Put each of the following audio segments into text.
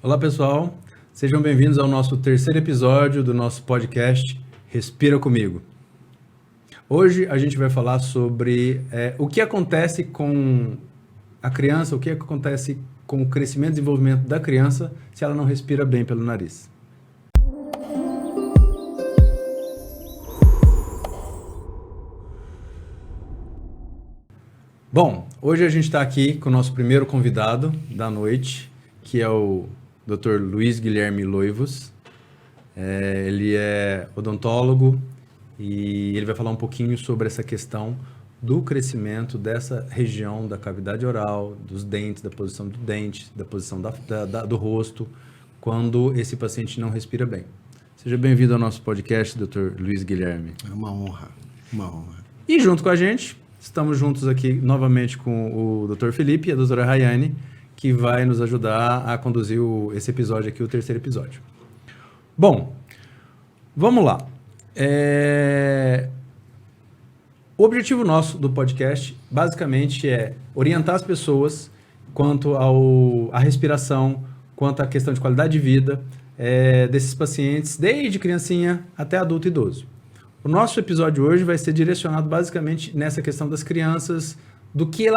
Olá pessoal, sejam bem-vindos ao nosso terceiro episódio do nosso podcast Respira Comigo. Hoje a gente vai falar sobre o que acontece com a criança, o que acontece com o crescimento e desenvolvimento da criança se ela não respira bem pelo nariz. Bom, hoje a gente está aqui com o nosso primeiro convidado da noite, que é o Dr. Luiz Guilherme Loivos. Ele é odontólogo e ele vai falar um pouquinho sobre essa questão do crescimento dessa região da cavidade oral, dos dentes, da posição do dente, da posição do rosto, quando esse paciente não respira bem. Seja bem-vindo ao nosso podcast, Dr. Luiz Guilherme. É uma honra, uma honra. E junto com a gente, estamos juntos aqui novamente com o Dr. Felipe e a doutora Rayane, que vai nos ajudar a conduzir esse episódio aqui, o terceiro episódio. Bom, vamos lá. O objetivo nosso do podcast, basicamente, é orientar as pessoas quanto à respiração, quanto à questão de qualidade de vida desses pacientes, desde criancinha até adulto e idoso. O nosso episódio hoje vai ser direcionado basicamente nessa questão das crianças, do que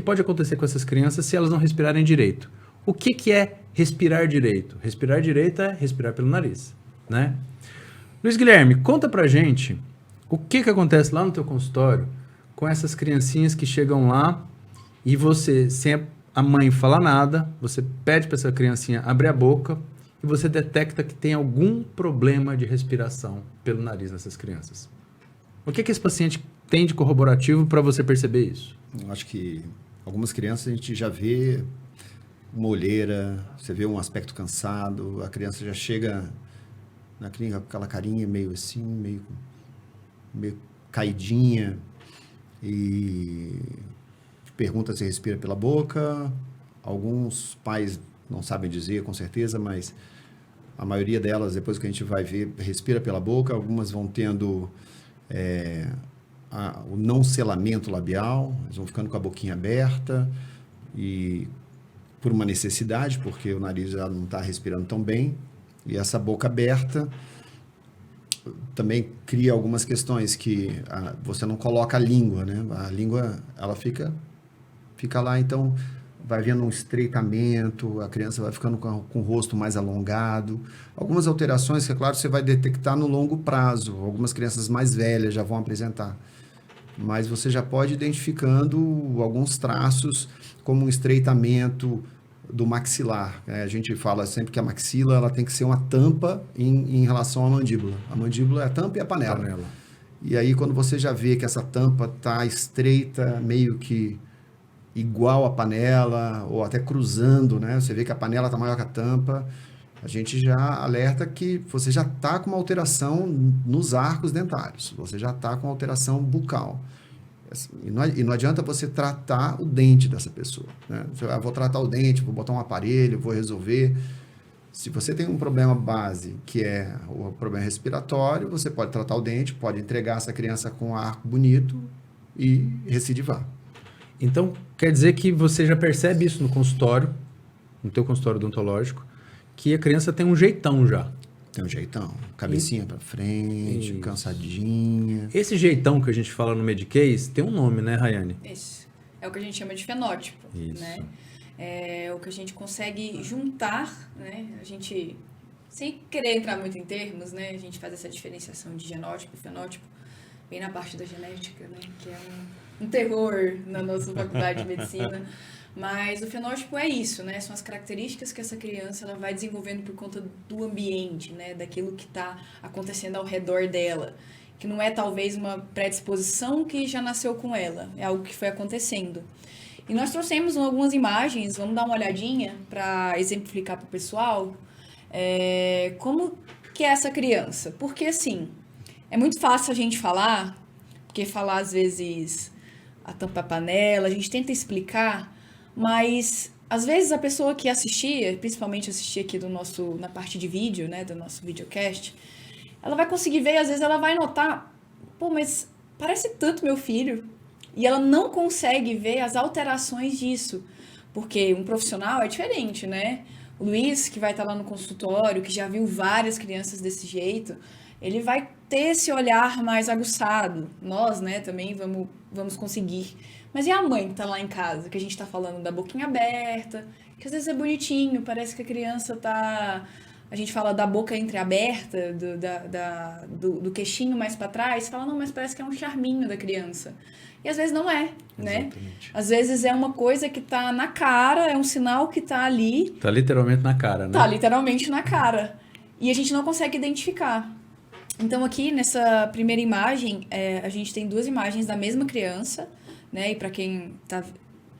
pode acontecer com essas crianças se elas não respirarem direito. O que é respirar direito? Respirar direito é respirar pelo nariz, né? Luiz Guilherme, conta pra gente o que acontece lá no teu consultório com essas criancinhas que chegam lá e você, sem a mãe falar nada, você pede para essa criancinha abrir a boca e você detecta que tem algum problema de respiração pelo nariz nessas crianças. O que esse paciente tem de corroborativo para você perceber isso? Eu acho que algumas crianças a gente já vê uma olheira, você vê um aspecto cansado, a criança já chega na clínica com aquela carinha meio assim, meio caidinha e pergunta se respira pela boca. Alguns pais não sabem dizer com certeza, mas a maioria delas, depois que a gente vai ver, respira pela boca. Algumas vão tendo o não selamento labial, eles vão ficando com a boquinha aberta e por uma necessidade, porque o nariz já não está respirando tão bem. E essa boca aberta também cria algumas questões que você não coloca a língua, né? A língua, ela fica lá, então vai vendo um estreitamento, a criança vai ficando com o rosto mais alongado. Algumas alterações que, é claro, você vai detectar no longo prazo. Algumas crianças mais velhas já vão apresentar. Mas você já pode ir identificando alguns traços, como um estreitamento do maxilar. A gente fala sempre que a maxila ela tem que ser uma tampa em relação à mandíbula. A mandíbula é a tampa e a panela. E aí, quando você já vê que essa tampa está estreita, meio que igual à panela, ou até cruzando, né? Você vê que a panela está maior que a tampa, a gente já alerta que você já está com uma alteração nos arcos dentários, você já está com alteração bucal. E não adianta você tratar o dente dessa pessoa, né? Vou tratar o dente, vou botar um aparelho, vou resolver. Se você tem um problema base, que é o problema respiratório, você pode tratar o dente, pode entregar essa criança com um arco bonito e recidivar. Então, quer dizer que você já percebe isso no consultório, no teu consultório odontológico, que a criança tem um jeitão já. Tem um jeitão, cabecinha pra frente, cansadinha. Esse jeitão que a gente fala no Medicaid tem um nome, né, Rayane? Isso. É o que a gente chama de fenótipo, Isso. Né? É o que a gente consegue juntar, né? A gente, sem querer entrar muito em termos, né? A gente faz essa diferenciação de genótipo e fenótipo, bem na parte da genética, né? Que é um terror na nossa faculdade de medicina. Mas o fenótipo é isso, né? São as características que essa criança ela vai desenvolvendo por conta do ambiente, né? Daquilo que está acontecendo ao redor dela. Que não é talvez uma predisposição que já nasceu com ela, é algo que foi acontecendo. E nós trouxemos algumas imagens, vamos dar uma olhadinha para exemplificar para o pessoal como que é essa criança. Porque assim, é muito fácil a gente falar, porque falar às vezes a tampa panela, a gente tenta explicar, mas às vezes a pessoa que assistia, principalmente assistia aqui na parte de vídeo, né, do nosso videocast, ela vai conseguir ver e às vezes ela vai notar, pô, mas parece tanto meu filho. E ela não consegue ver as alterações disso, porque um profissional é diferente, né? O Luiz, que vai estar lá no consultório, que já viu várias crianças desse jeito, ele vai ter esse olhar mais aguçado. Nós, né, também vamos conseguir. Mas e a mãe que tá lá em casa, que a gente tá falando da boquinha aberta, que às vezes é bonitinho, parece que a criança tá... A gente fala da boca entreaberta, do queixinho mais para trás, fala, não, mas parece que é um charminho da criança. E às vezes não é, né? Exatamente. Às vezes é uma coisa que tá na cara, é um sinal que tá ali. Tá literalmente na cara, né? Tá literalmente na cara. E a gente não consegue identificar. Então aqui nessa primeira imagem, a gente tem 2 imagens da mesma criança, né? E para quem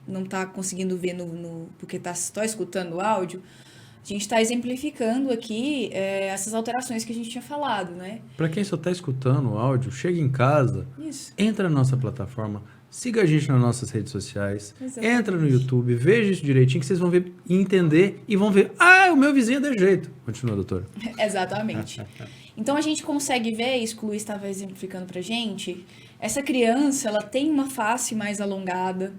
não tá conseguindo ver porque tá só escutando o áudio, a gente está exemplificando aqui essas alterações que a gente tinha falado, né? Para quem só está escutando o áudio, chega em casa, Isso. entra na nossa plataforma, siga a gente nas nossas redes sociais, Exatamente. entra no YouTube, veja isso direitinho que vocês vão ver e entender e vão ver, o meu vizinho é de jeito. Continua, doutora. Exatamente. Então a gente consegue ver, isso que o Luiz estava exemplificando pra gente, essa criança, ela tem uma face mais alongada.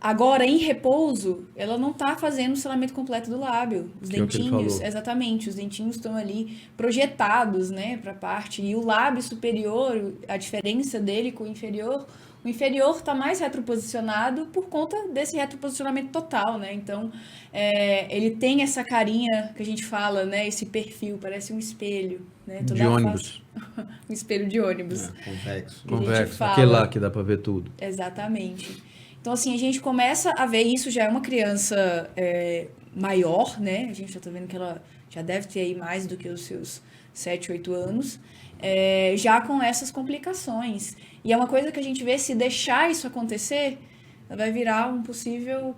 Agora, em repouso, ela não está fazendo o selamento completo do lábio. Os Que é o que ele dentinhos, falou. exatamente, os dentinhos estão ali projetados, né, para a parte. E o lábio superior, a diferença dele com o inferior está mais retroposicionado por conta desse retroposicionamento total, né? Então, ele tem essa carinha que a gente fala, né, esse perfil, parece um espelho, né? De ônibus. Um espelho de ônibus. Convexo. Que a gente Convexo. fala. Aquele lá que dá para ver tudo. Exatamente. Então, assim, a gente começa a ver isso, já é uma criança maior, né? A gente já tá vendo que ela já deve ter aí mais do que os seus 7, 8 anos, já com essas complicações. E é uma coisa que a gente vê, se deixar isso acontecer, ela vai virar um possível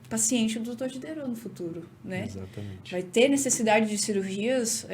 paciente do Dr. Diderot no futuro, né? Exatamente. Vai ter necessidade de cirurgias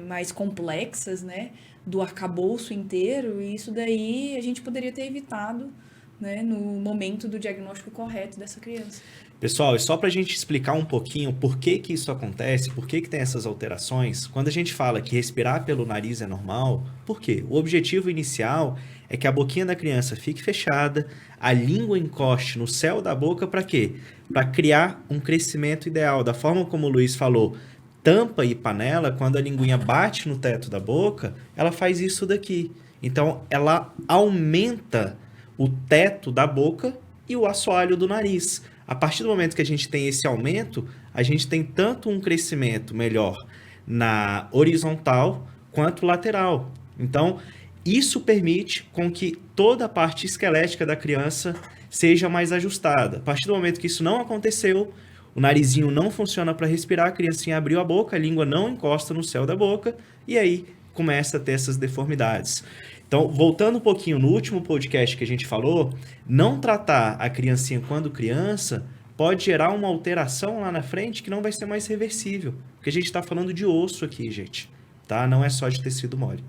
mais complexas, né? Do arcabouço inteiro, e isso daí a gente poderia ter evitado, né, no momento do diagnóstico correto dessa criança. Pessoal, e só para a gente explicar um pouquinho por que que isso acontece, por que que tem essas alterações, quando a gente fala que respirar pelo nariz é normal, por quê? O objetivo inicial é que a boquinha da criança fique fechada, a língua encoste no céu da boca, para quê? Para criar um crescimento ideal. Da forma como o Luiz falou, tampa e panela, quando a linguinha bate no teto da boca, ela faz isso daqui. Então, ela aumenta o teto da boca e o assoalho do nariz. A partir do momento que a gente tem esse aumento, a gente tem tanto um crescimento melhor na horizontal quanto lateral. Então, isso permite com que toda a parte esquelética da criança seja mais ajustada. A partir do momento que isso não aconteceu, o narizinho não funciona para respirar, a criancinha abriu a boca, a língua não encosta no céu da boca, e aí começa a ter essas deformidades. Então, voltando um pouquinho no último podcast que a gente falou, não tratar a criancinha quando criança pode gerar uma alteração lá na frente que não vai ser mais reversível. Porque a gente está falando de osso aqui, gente, tá? Não é só de tecido mole.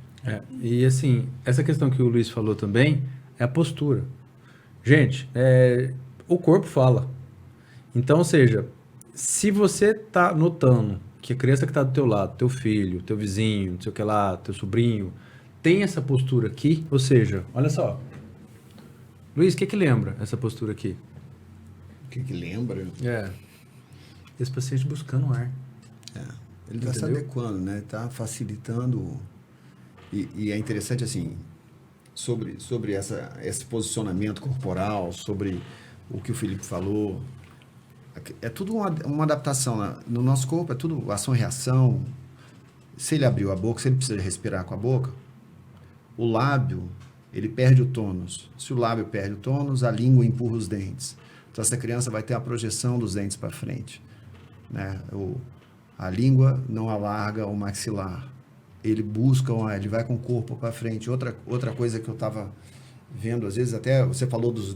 E assim, essa questão que o Luiz falou também é a postura. Gente, o corpo fala. Então, ou seja, se você tá notando que a criança que está do teu lado, teu filho, teu vizinho, não sei o que lá, teu sobrinho, tem essa postura aqui, ou seja, olha só. Luiz, o que lembra essa postura aqui? O que lembra? Esse paciente buscando ar. Ele está se adequando, né? Está facilitando. E é interessante, assim, sobre esse posicionamento corporal, sobre o que o Felipe falou. É tudo uma adaptação. No nosso corpo é tudo ação e reação. Se ele abriu a boca, se ele precisa respirar com a boca, o lábio, ele perde o tônus. Se o lábio perde o tônus, a língua empurra os dentes. Então, essa criança vai ter a projeção dos dentes para frente, né? A língua não alarga o maxilar. Ele busca, ele vai com o corpo para frente. Outra coisa que eu estava vendo, às vezes, até você falou dos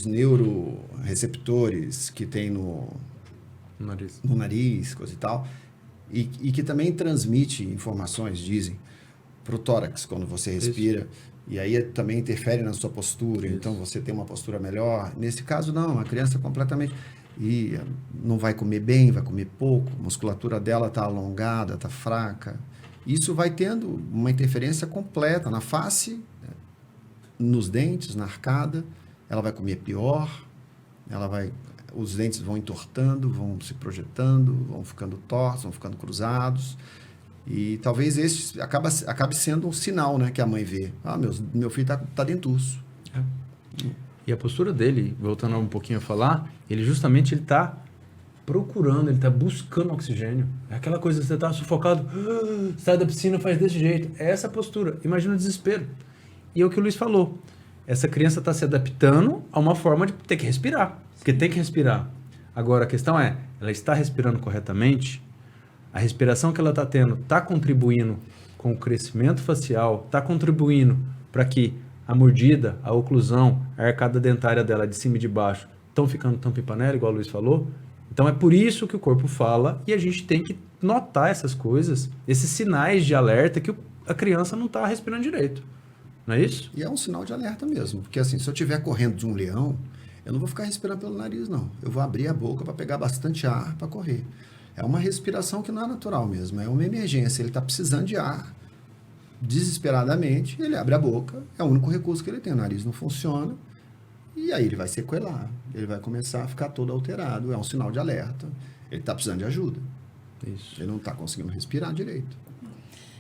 neuroreceptores que tem no nariz, coisa e tal, e que também transmite informações, dizem, para o tórax, quando você respira. Isso. E aí também interfere na sua postura. Isso. Então você tem uma postura melhor. Nesse caso, não. A criança completamente... E não vai comer bem, vai comer pouco. A musculatura dela está alongada, está fraca. Isso vai tendo uma interferência completa na face, nos dentes, na arcada. Ela vai comer pior. os dentes vão entortando, vão se projetando, vão ficando tortos, vão ficando cruzados. E talvez esse acabe sendo um sinal, né, que a mãe vê. Meu filho tá dentuço. E a postura dele, voltando um pouquinho a falar, ele está procurando, ele está buscando oxigênio. É aquela coisa, você está sufocado, sai da piscina, faz desse jeito. É essa a postura. Imagina o desespero. E é o que o Luiz falou. Essa criança está se adaptando a uma forma de ter que respirar. Porque tem que respirar. Agora, a questão é, ela está respirando corretamente? A respiração que ela está tendo está contribuindo com o crescimento facial? Está contribuindo para que a mordida, a oclusão, a arcada dentária dela de cima e de baixo estão ficando tampa e panela, igual o Luiz falou? Então é por isso que o corpo fala e a gente tem que notar essas coisas, esses sinais de alerta que a criança não está respirando direito. Não é isso? E é um sinal de alerta mesmo. Porque assim, se eu estiver correndo de um leão, eu não vou ficar respirando pelo nariz, não. Eu vou abrir a boca para pegar bastante ar para correr. É uma respiração que não é natural mesmo. É uma emergência. Ele está precisando de ar desesperadamente. Ele abre a boca. É o único recurso que ele tem. O nariz não funciona. E aí ele vai sequelar. Ele vai começar a ficar todo alterado. É um sinal de alerta. Ele está precisando de ajuda. Isso. Ele não está conseguindo respirar direito.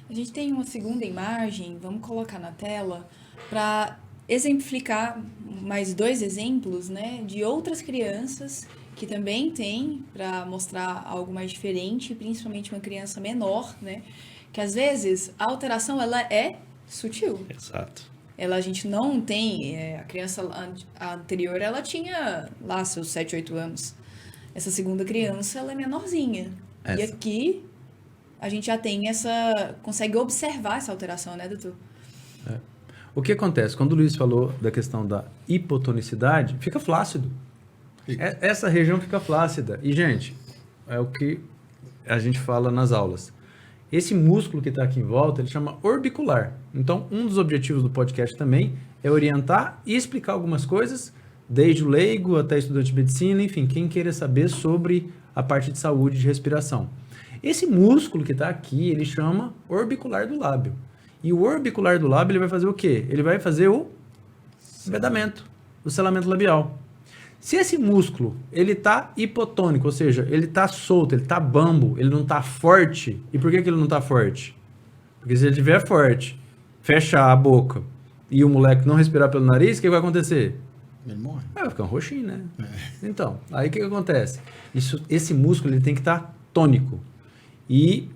A gente tem uma segunda imagem, vamos colocar na tela, para exemplificar mais 2 exemplos, né, de outras crianças que também têm, para mostrar algo mais diferente, principalmente uma criança menor, né, que às vezes a alteração ela é sutil. Exato. A gente não tem, a criança anterior ela tinha lá seus 7, 8 anos. Essa segunda criança ela é menorzinha. E aqui a gente já tem consegue observar essa alteração, né, doutor? O que acontece? Quando o Luiz falou da questão da hipotonicidade, fica flácido. Essa região fica flácida. E, gente, é o que a gente fala nas aulas. Esse músculo que está aqui em volta, ele chama orbicular. Então, um dos objetivos do podcast também é orientar e explicar algumas coisas, desde o leigo até estudante de medicina, enfim, quem queira saber sobre a parte de saúde de respiração. Esse músculo que está aqui, ele chama orbicular do lábio. E o orbicular do lábio, ele vai fazer o quê? Ele vai fazer o vedamento, o selamento labial. Se esse músculo, ele está hipotônico, ou seja, ele está solto, ele está bambo, ele não está forte. E por que ele não está forte? Porque se ele estiver forte, fechar a boca e o moleque não respirar pelo nariz, o que vai acontecer? Ele morre. Vai ficar um roxinho, né? Então, aí o que acontece? Esse músculo, ele tem que estar tônico. E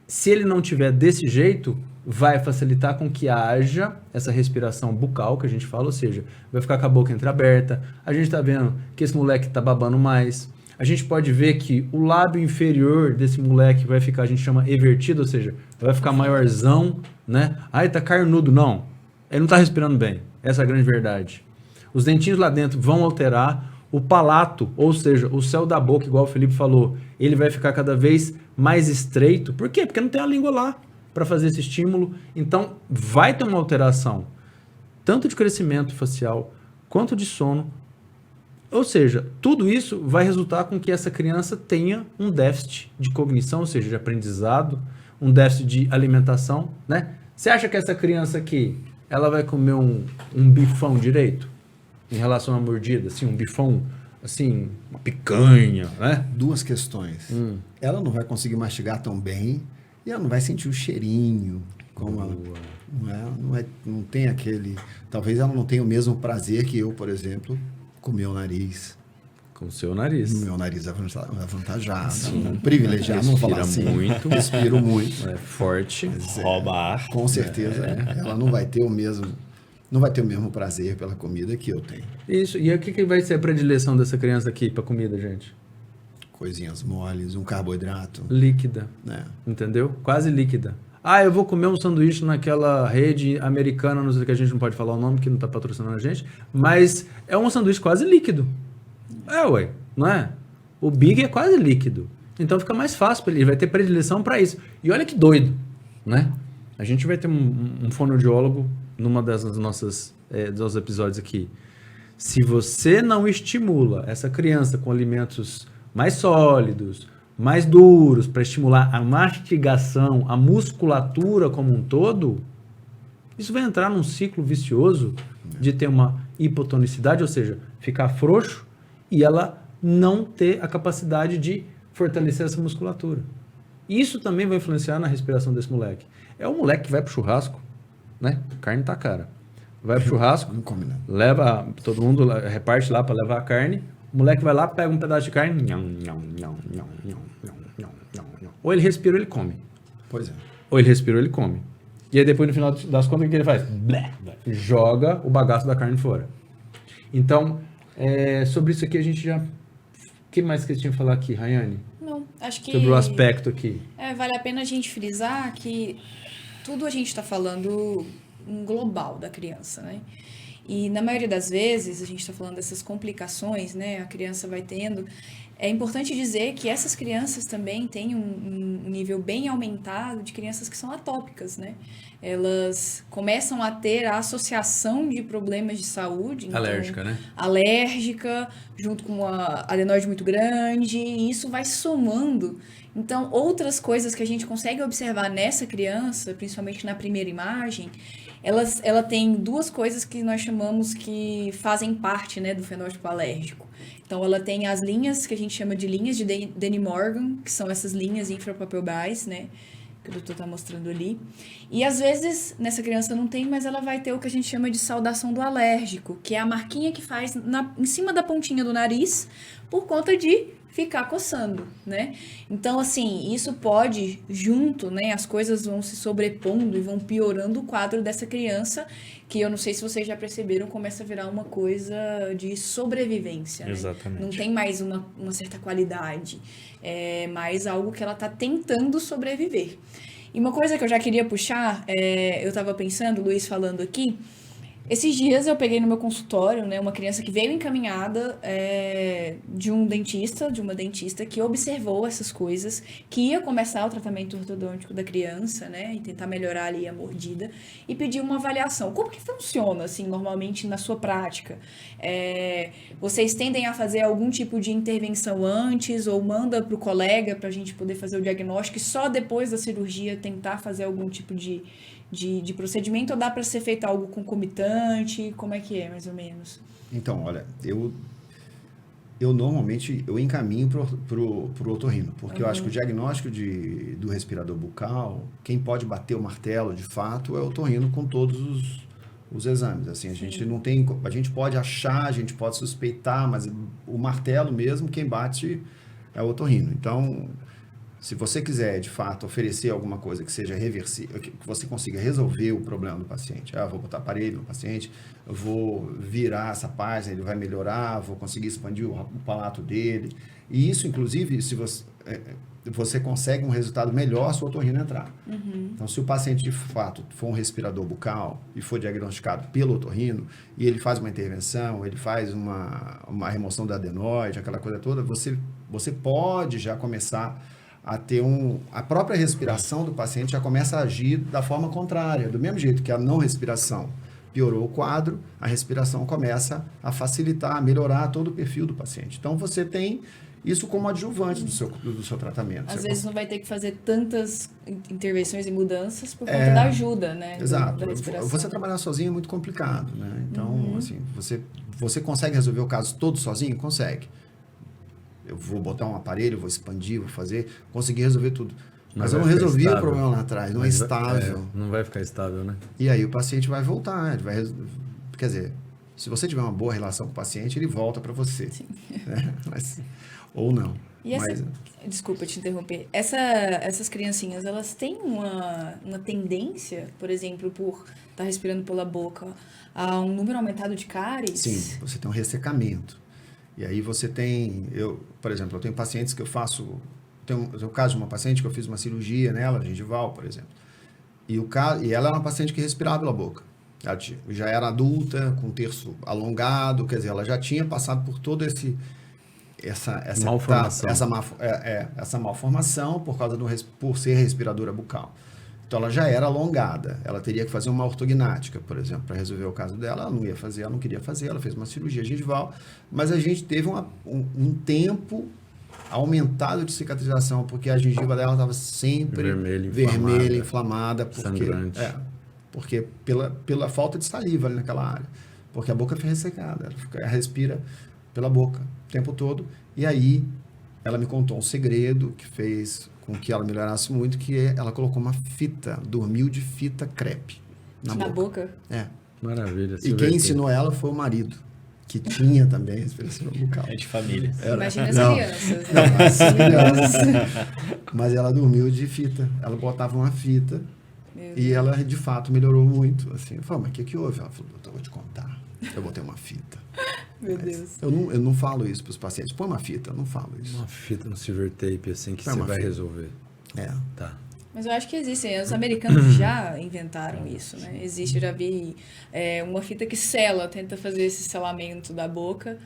se ele não tiver desse jeito, vai facilitar com que haja essa respiração bucal que a gente fala, ou seja, vai ficar com a boca entreaberta. A gente está vendo que esse moleque está babando mais. A gente pode ver que o lábio inferior desse moleque vai ficar, a gente chama evertido, ou seja, vai ficar maiorzão, né? Ai, tá carnudo. Não, ele não está respirando bem. Essa é a grande verdade. Os dentinhos lá dentro vão alterar. O palato, ou seja, o céu da boca, igual o Felipe falou, ele vai ficar cada vez mais estreito. Por quê? Porque não tem a língua lá para fazer esse estímulo. Então, vai ter uma alteração, tanto de crescimento facial, quanto de sono. Ou seja, tudo isso vai resultar com que essa criança tenha um déficit de cognição, ou seja, de aprendizado, um déficit de alimentação, né? Você acha que essa criança aqui, ela vai comer um bifão direito? Em relação à mordida, assim, um bifão, assim, uma picanha, né? 2 questões. Ela não vai conseguir mastigar tão bem e ela não vai sentir o cheirinho. Como ela, não tem aquele... Talvez ela não tenha o mesmo prazer que eu, por exemplo, com o meu nariz. Com o seu nariz. O meu nariz é avantajado, privilegiado, não falar assim. Muito. Respiro muito. É forte. Rouba ar. Com certeza. Ela não vai ter o mesmo... Não vai ter o mesmo prazer pela comida que eu tenho. Isso. E o que vai ser a predileção dessa criança aqui para comida, gente? Coisinhas moles, um carboidrato. Líquida. Né? Entendeu? Quase líquida. Eu vou comer um sanduíche naquela rede americana, não sei que a gente não pode falar o nome, que não está patrocinando a gente, mas é um sanduíche quase líquido. Não é? O Big é quase líquido. Então fica mais fácil para ele vai ter predileção para isso. E olha que doido, né? A gente vai ter um fonoaudiólogo numa das nossas dos episódios aqui. Se você não estimula essa criança com alimentos mais sólidos, mais duros, para estimular a mastigação, a musculatura como um todo, isso vai entrar num ciclo vicioso de ter uma hipotonicidade, ou seja, ficar frouxo, e ela não ter a capacidade de fortalecer essa musculatura. Isso também vai influenciar na respiração desse moleque. É um moleque que vai pro churrasco, né? A carne tá cara. Vai pro churrasco, Não come, né? leva, todo mundo reparte lá para levar a carne. O moleque vai lá, pega um pedaço de carne. Nham, nham, nham, nham, nham, nham, nham, nham, nham. Ou ele respira ou ele come. Pois é. Ou ele respira ou ele come. E aí depois, no final das contas, o que ele faz? Blé, joga o bagaço da carne fora. Então, sobre isso aqui a gente já... O que mais que eu tinha que falar aqui, Rayane? Não, acho que... Sobre o aspecto aqui. Vale a pena a gente frisar que tudo a gente está falando um global da criança, né? E na maioria das vezes, a gente está falando dessas complicações, né? A criança vai tendo... É importante dizer que essas crianças também têm um nível bem aumentado de crianças que são atópicas, né? Elas começam a ter a associação de problemas de saúde. Então, Alérgica, né? Alérgica, junto com uma adenoide muito grande, e isso vai somando. Então, outras coisas que a gente consegue observar nessa criança, principalmente na primeira imagem, ela tem duas coisas que nós chamamos que fazem parte, né, do fenótipo alérgico. Então, ela tem as linhas que a gente chama de linhas de Denny-Morgan, que são essas linhas infrapapilbais, né, que o doutor está mostrando ali. E, às vezes, nessa criança não tem, mas ela vai ter o que a gente chama de saudação do alérgico, que é a marquinha que faz em cima da pontinha do nariz, por conta de ficar coçando, né? Então, assim, isso pode, junto, né, as coisas vão se sobrepondo e vão piorando o quadro dessa criança, que eu não sei se vocês já perceberam, começa a virar uma coisa de sobrevivência, né? Exatamente. Não tem mais uma certa qualidade, é mais algo que ela está tentando sobreviver. E uma coisa que eu já queria puxar, eu estava pensando, o Luiz falando aqui, esses dias eu peguei no meu consultório, né, uma criança que veio encaminhada de uma dentista que observou essas coisas, que ia começar o tratamento ortodôntico da criança, né, e tentar melhorar ali a mordida, e pediu uma avaliação. Como que funciona, assim, normalmente na sua prática? Vocês tendem a fazer algum tipo de intervenção antes, ou manda para o colega para a gente poder fazer o diagnóstico e só depois da cirurgia tentar fazer algum tipo de procedimento, ou dá para ser feito algo concomitante? Como é que é, mais ou menos? Então, olha, eu normalmente encaminho pro otorrino, porque eu acho que o diagnóstico do respirador bucal, quem pode bater o martelo de fato é o otorrino com todos os exames. Assim, a gente não tem, a gente pode achar, a gente pode suspeitar, mas o martelo mesmo, quem bate é o otorrino. Então, se você quiser, de fato, oferecer alguma coisa que seja reversível, que você consiga resolver o problema do paciente, vou botar aparelho no paciente, eu vou virar essa página, ele vai melhorar, vou conseguir expandir o palato dele. E isso, inclusive, se você consegue um resultado melhor se o otorrino entrar. Uhum. Então, se o paciente, de fato, for um respirador bucal e for diagnosticado pelo otorrino, e ele faz uma intervenção, ele faz uma remoção da adenoide, aquela coisa toda, você pode já começar a ter a própria respiração do paciente já começa a agir da forma contrária. Do mesmo jeito que a não respiração piorou o quadro, a respiração começa a facilitar, a melhorar todo o perfil do paciente. Então, você tem isso como adjuvante do seu tratamento. Às vezes não vai ter que fazer tantas intervenções e mudanças por conta da ajuda, né? Exato. Da respiração. Você trabalhar sozinho é muito complicado, né? Então, assim, você consegue resolver o caso todo sozinho? Consegue. Eu vou botar um aparelho, vou expandir, vou fazer, conseguir resolver tudo. Mas eu não resolvi o problema lá atrás, não é estável. Não vai ficar estável, né? E aí o paciente vai voltar, quer dizer, se você tiver uma boa relação com o paciente, ele volta para você. Sim. Ou não. E desculpa te interromper. Essas criancinhas, elas têm uma tendência, por exemplo, por estar respirando pela boca, a um número aumentado de cáries? Sim, você tem um ressecamento. E aí você tem, por exemplo, eu tenho pacientes que eu faço, tem o caso de uma paciente que eu fiz uma cirurgia nela, gengival, por exemplo, e ela era uma paciente que respirava pela boca. Ela já era adulta, com terço alongado, quer dizer, ela já tinha passado por todo essa malformação. Essa malformação por ser respiradora bucal. Então, ela já era alongada. Ela teria que fazer uma ortognática, por exemplo, para resolver o caso dela. Ela não ia fazer, ela não queria fazer. Ela fez uma cirurgia gengival. Mas a gente teve um tempo aumentado de cicatrização, porque a gengiva dela estava sempre vermelha, inflamada. Sangrante. Porque pela falta de saliva ali naquela área. Porque a boca foi ressecada. Ela respira pela boca o tempo todo. E aí ela me contou um segredo que fez com que ela melhorasse muito, que ela colocou uma fita, dormiu de fita crepe na boca. É. Maravilha. E quem ensinou ela foi o marido, que tinha também respiração bucal. É de família. Imagina as crianças. Não, as crianças. Mas ela dormiu de fita. Ela botava uma fita e ela, de fato, melhorou muito. Assim, eu falei, mas o que houve? Ela falou, doutor, eu vou te contar. Eu botei uma fita. Meu Deus. Eu não falo isso para os pacientes. Põe uma fita, eu não falo isso. Uma fita no silver tape, assim, que Põe você uma vai fita. resolver. É. Tá. Mas eu acho que existem. Os americanos já inventaram isso, né? Existe, eu já vi uma fita que sela, tenta fazer esse selamento da boca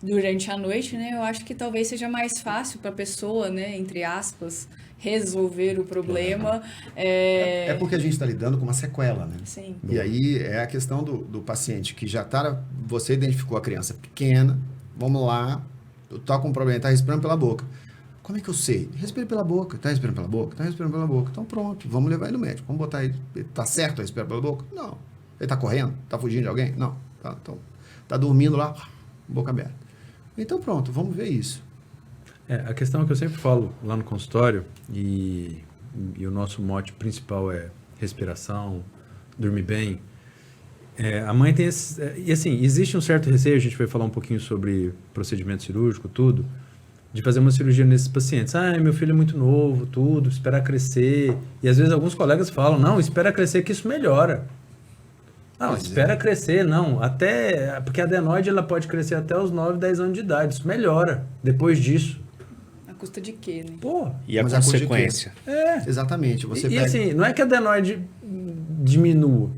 durante a noite, né? Eu acho que talvez seja mais fácil para a pessoa, né? Entre aspas, resolver o problema. É porque a gente está lidando com uma sequela, né? Sim. E aí é a questão do paciente que já está... Você identificou a criança pequena, vamos lá, tá com um problema, está respirando pela boca. Como é que eu sei? Respira pela boca. Está respirando pela boca? Está respirando pela boca. Então pronto, vamos levar ele no médico. Vamos botar ele. Está certo a respirar pela boca? Não. Ele está correndo? Está fugindo de alguém? Não. Então, está dormindo lá, boca aberta. Então pronto, vamos ver isso. A questão que eu sempre falo lá no consultório, e o nosso mote principal é respiração, dormir bem. A mãe tem esse... E assim, existe um certo receio, a gente vai falar um pouquinho sobre procedimento cirúrgico, tudo, de fazer uma cirurgia nesses pacientes. Meu filho é muito novo, tudo, esperar crescer. E às vezes alguns colegas falam, não, espera crescer que isso melhora. Não, espera crescer, não. Até... Porque a adenoide, ela pode crescer até os 9, 10 anos de idade. Isso melhora depois disso. A custa de quê, né? Pô. E a Mas a custa de consequência? Exatamente. Você E pega... assim, não é que a adenoide diminua,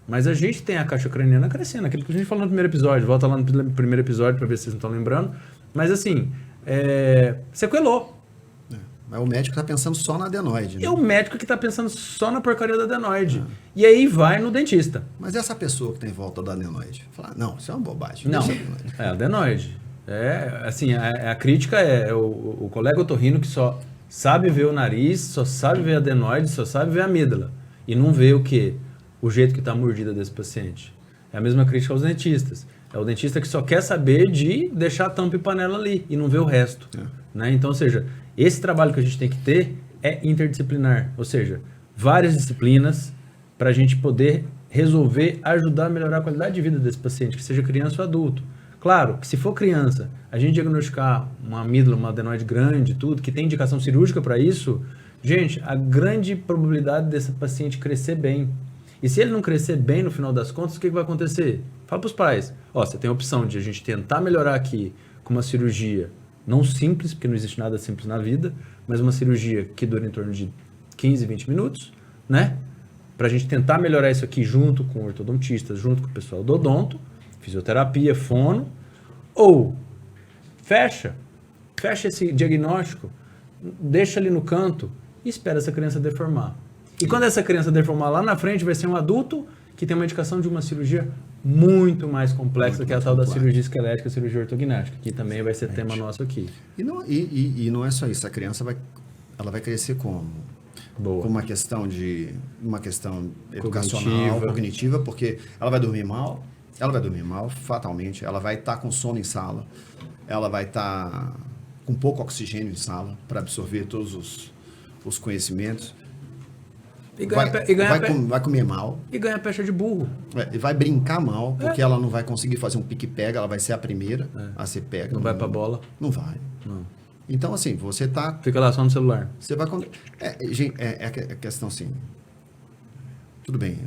mas a gente tem a caixa craniana crescendo. Aquilo que a gente falou no primeiro episódio. Volta lá no primeiro episódio para ver se vocês não estão lembrando. Mas assim, sequelou. Mas o médico está pensando só na adenoide. Né? E o médico que está pensando só na porcaria da adenoide. E aí vai no dentista. Mas essa pessoa que tem volta da adenoide? Fala, não, isso é uma bobagem. Não, Deixa a adenoide. é adenoide. Assim, a crítica é o colega otorrino que só sabe ver o nariz, só sabe ver a adenoide, só sabe ver a amígdala. E não vê o quê? O jeito que está a mordida desse paciente. É a mesma crítica aos dentistas. É o dentista que só quer saber de deixar a tampa e panela ali e não vê o resto. Né? Então, ou seja, esse trabalho que a gente tem que ter é interdisciplinar. Ou seja, várias disciplinas para a gente poder resolver, ajudar a melhorar a qualidade de vida desse paciente, que seja criança ou adulto. Claro, que se for criança, a gente diagnosticar uma amígdala, uma adenoide grande, tudo, que tem indicação cirúrgica para isso, gente, a grande probabilidade desse paciente crescer bem. E se ele não crescer bem no final das contas, o que vai acontecer? Fala para os pais, você tem a opção de a gente tentar melhorar aqui com uma cirurgia não simples, porque não existe nada simples na vida, mas uma cirurgia que dura em torno de 15, 20 minutos, né? Pra gente tentar melhorar isso aqui junto com ortodontistas, junto com o pessoal do odonto, fisioterapia, fono, ou fecha esse diagnóstico, deixa ali no canto e espera essa criança deformar. E quando essa criança deformar lá na frente, vai ser um adulto que tem uma indicação de uma cirurgia muito mais complexa, que é a tal da cirurgia esquelética, cirurgia ortognática, que também vai ser tema nosso aqui. E não é só isso, a criança ela vai crescer como? Boa. Com uma questão educacional, cognitiva, porque ela vai dormir mal, fatalmente, ela vai estar com sono em sala, ela vai estar com pouco oxigênio em sala para absorver todos os conhecimentos. Vai comer mal. E ganha pecha de burro. E vai brincar mal, porque ela não vai conseguir fazer um pique-pega, ela vai ser a primeira a ser pega. Não vai pra bola. Não vai. Não. Então, assim, você tá... Fica lá só no celular. Você vai... É questão assim... Tudo bem,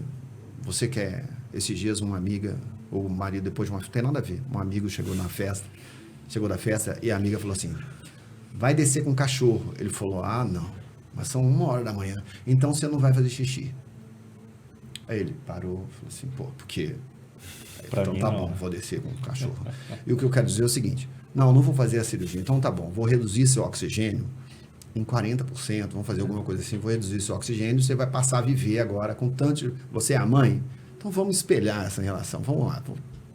você quer... Esses dias uma amiga, ou o marido, depois de uma... Não tem nada a ver. Um amigo chegou da festa e a amiga falou assim, vai descer com o cachorro. Ele falou, não. Mas são 1h da manhã, então você não vai fazer xixi. Aí ele parou, falou assim, porque... Então tá bom, vou descer com o cachorro. E o que eu quero dizer é o seguinte, não vou fazer a cirurgia, então tá bom, vou reduzir seu oxigênio em 40%, vamos fazer alguma coisa assim, vou reduzir seu oxigênio, você vai passar a viver agora com tanto... Você é a mãe? Então vamos espelhar essa relação, vamos lá.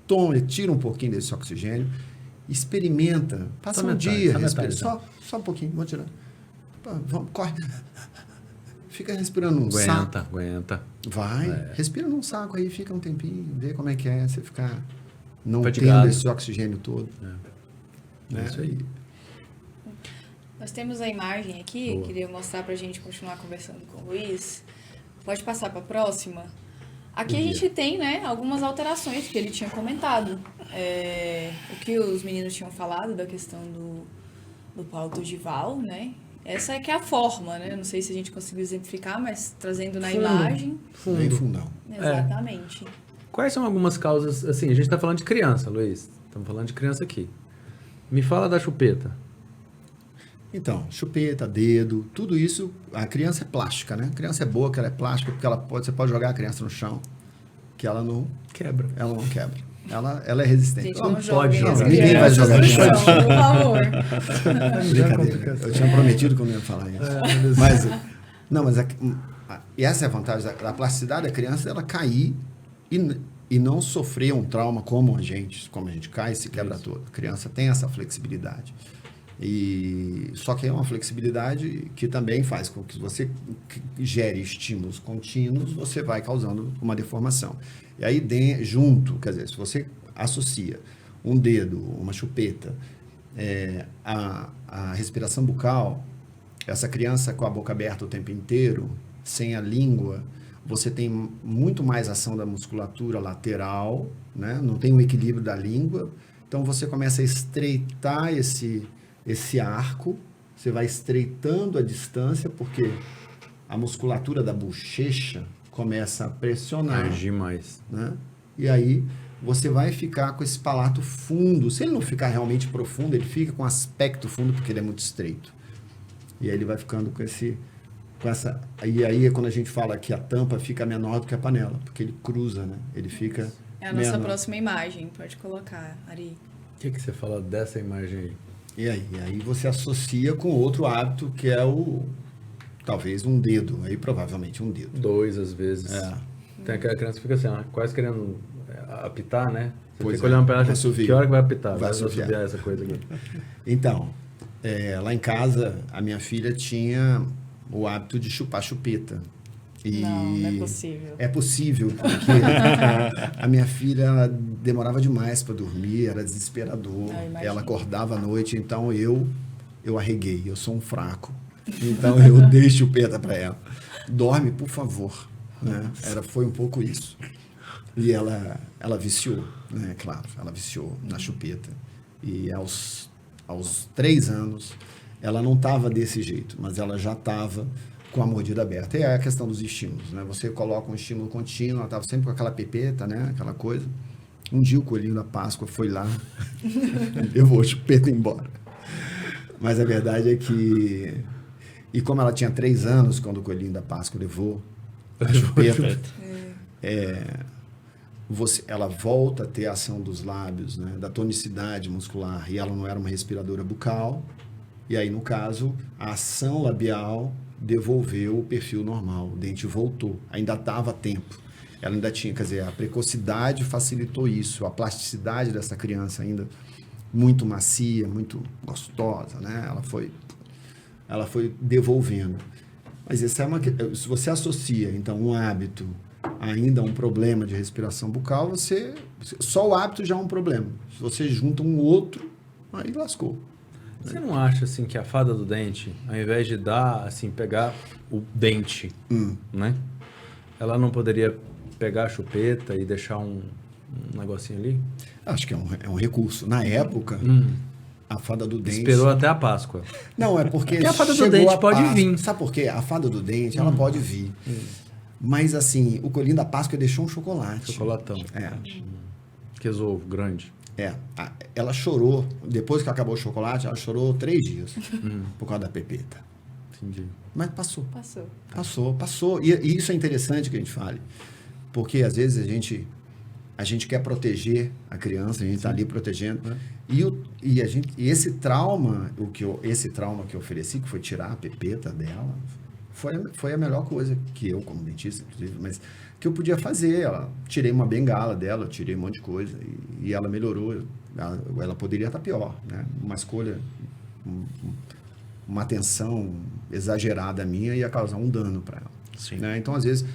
Toma, tira um pouquinho desse oxigênio, experimenta, passa um dia, respira, só um pouquinho, vou tirar. Vamos, corre. Fica respirando num saco. Aguenta. Vai, respira num saco aí, fica um tempinho, vê como é que é, você ficar não fatigado. tendo esse oxigênio todo. né? Isso aí. Nós temos a imagem aqui, Boa. queria mostrar pra gente continuar conversando com o Luiz. Pode passar pra próxima? Aqui a gente tem, né, algumas alterações que ele tinha comentado. O que os meninos tinham falado da questão do Paulo Todival, né? Essa é que é a forma, né? Não sei se a gente conseguiu exemplificar, mas trazendo na imagem. Bem fundão. Exatamente. Quais são algumas causas, assim, a gente está falando de criança, Luiz. Estamos falando de criança aqui. Me fala da chupeta. Então, chupeta, dedo, tudo isso, a criança é plástica, né? A criança é boa, que ela é plástica, porque você pode jogar a criança no chão, que ela não Quebra. quebra. Ela é resistente. Gente, Não não pode joguem jogar. as Ninguém vai crianças jogar no criança. chão, por favor. Brincadeira. Eu tinha prometido que eu não ia falar isso. Mas e essa é a vantagem da plasticidade da criança, ela cair e não sofrer um trauma como a gente cai e se quebra todo. A criança tem essa flexibilidade. Só que é uma flexibilidade que também faz com que você gere estímulos contínuos, você vai causando uma deformação. E aí, junto, quer dizer, se você associa um dedo, uma chupeta, a respiração bucal, essa criança com a boca aberta o tempo inteiro, sem a língua, você tem muito mais ação da musculatura lateral, né? Não tem o equilíbrio da língua, então você começa a estreitar esse arco, você vai estreitando a distância, porque a musculatura da bochecha começa a pressionar. Agir mais. Né? E aí você vai ficar com esse palato fundo. Se ele não ficar realmente profundo, ele fica com aspecto fundo, porque ele é muito estreito. E aí ele vai ficando com essa... E aí é quando a gente fala que a tampa fica menor do que a panela, porque ele cruza, né? Ele fica É a nossa menor. próxima imagem, pode colocar, Ari. O que você fala dessa imagem aí? E aí você associa com outro hábito, que é talvez um dedo. Aí provavelmente um dedo. 2 às vezes. É. Tem aquela criança que fica assim, ó, quase querendo apitar, né? Você Pois fica é, olhando pra ela e acha, assovio. que hora que vai apitar? Vai assoviar assoviar. essa coisa aqui. Então, lá em casa, a minha filha tinha o hábito de chupar chupeta. Não é possível. É possível, porque a minha filha ela demorava demais para dormir, era desesperador. Eu imagino. Ela acordava à noite, então eu arreguei, eu sou um fraco. Então eu dei chupeta para ela. Dorme, por favor. Né? Foi um pouco isso. E ela viciou, né? Claro, ela viciou na chupeta. E aos 3 anos, ela não estava desse jeito, mas ela já estava com a mordida aberta. E é a questão dos estímulos, né? Você coloca um estímulo contínuo, ela estava sempre com aquela pepeta, né? Aquela coisa. Um dia o coelhinho da Páscoa foi lá, levou a chupeta embora. Mas a verdade é que... E como ela tinha 3 anos quando o coelhinho da Páscoa levou a chupeta, ela volta a ter a ação dos lábios, né? Da tonicidade muscular, e ela não era uma respiradora bucal. E aí, no caso, a ação labial devolveu o perfil normal, o dente voltou, ainda estava a tempo. Ela ainda tinha, quer dizer, a precocidade facilitou isso, a plasticidade dessa criança ainda muito macia, muito gostosa, né? Ela foi devolvendo. Mas essa se você associa, então, um hábito ainda a um problema de respiração bucal, só o hábito já é um problema. Se você junta um outro, aí lascou. Você não acha, assim, que a fada do dente, ao invés de pegar o dente, né? Ela não poderia pegar a chupeta e deixar um negocinho ali? Acho que é um recurso. Na época, a fada do dente... Esperou até a Páscoa. Não, é porque a fada do chegou dente a pode Páscoa. vir. Sabe por quê? A fada do dente, ela pode vir. Mas, assim, o coelhinho da Páscoa deixou um chocolate. Chocolatão. Quesovo, grande. Ela chorou, depois que acabou o chocolate, ela chorou 3 dias por causa da pepeta. Entendi. Mas passou. Passou. E isso é interessante que a gente fale, porque às vezes a gente quer proteger a criança, a gente está ali protegendo, e esse trauma que eu ofereci, que foi tirar a pepeta dela, foi a melhor coisa que eu, como dentista, inclusive, mas que eu podia fazer. Tirei uma bengala dela, tirei um monte de coisa e ela melhorou. Ela poderia estar pior, né? Uma escolha, uma atenção exagerada minha ia causar um dano para ela. Sim. Né? Então, às vezes,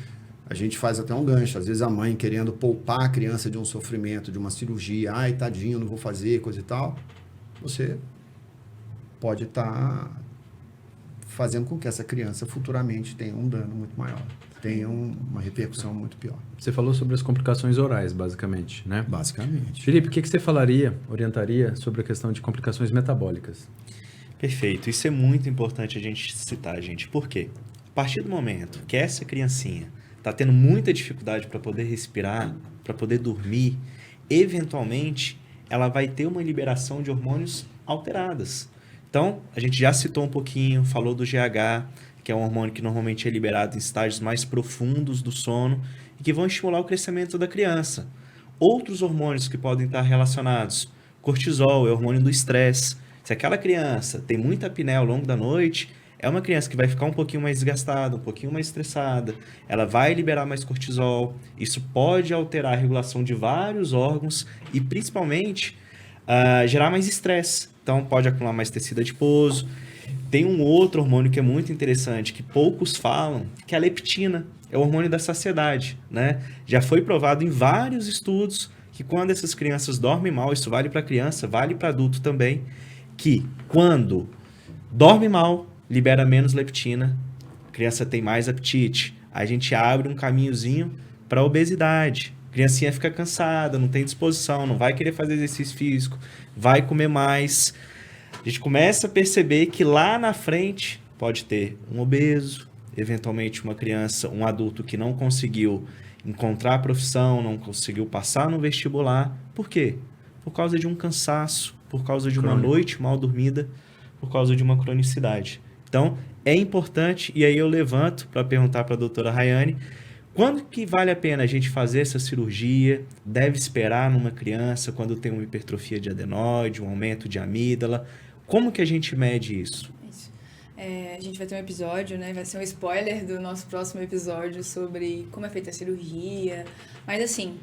a gente faz até um gancho. Às vezes, a mãe querendo poupar a criança de um sofrimento, de uma cirurgia. Ai, tadinho, não vou fazer, coisa e tal. você pode estar fazendo com que essa criança futuramente tenha um dano muito maior, tenha uma repercussão muito pior. Você falou sobre as complicações orais, basicamente, né? Basicamente. Felipe, o que você orientaria sobre a questão de complicações metabólicas? Perfeito. Isso é muito importante a gente citar, gente. Por quê? A partir do momento que essa criancinha está tendo muita dificuldade para poder respirar, para poder dormir, eventualmente ela vai ter uma liberação de hormônios alteradas. Então, a gente já citou um pouquinho, falou do GH, que é um hormônio que normalmente é liberado em estágios mais profundos do sono e que vão estimular o crescimento da criança. Outros hormônios que podem estar relacionados, cortisol é o hormônio do estresse. Se aquela criança tem muita apneia ao longo da noite, é uma criança que vai ficar um pouquinho mais desgastada, um pouquinho mais estressada, ela vai liberar mais cortisol, isso pode alterar a regulação de vários órgãos e principalmente gerar mais estresse. Então, pode acumular mais tecido adiposo. Tem um outro hormônio que é muito interessante, que poucos falam, que é a leptina. É o hormônio da saciedade, né? Já foi provado em vários estudos que quando essas crianças dormem mal, isso vale para criança, vale para adulto também, que quando dorme mal, libera menos leptina, a criança tem mais apetite. Aí a gente abre um caminhozinho para a obesidade. A criancinha fica cansada, não tem disposição, não vai querer fazer exercício físico, vai comer mais. A gente começa a perceber que lá na frente pode ter um obeso, eventualmente uma criança, um adulto que não conseguiu encontrar a profissão, não conseguiu passar no vestibular. Por quê? Por causa de um cansaço, por causa de uma noite mal dormida, por causa de uma cronicidade. Então, é importante, e aí eu levanto para perguntar para a doutora Rayane, quando que vale a pena a gente fazer essa cirurgia? Deve esperar numa criança quando tem uma hipertrofia de adenoide, um aumento de amígdala? Como que a gente mede isso? A gente vai ter um episódio, né? Vai ser um spoiler do nosso próximo episódio sobre como é feita a cirurgia. Mas assim,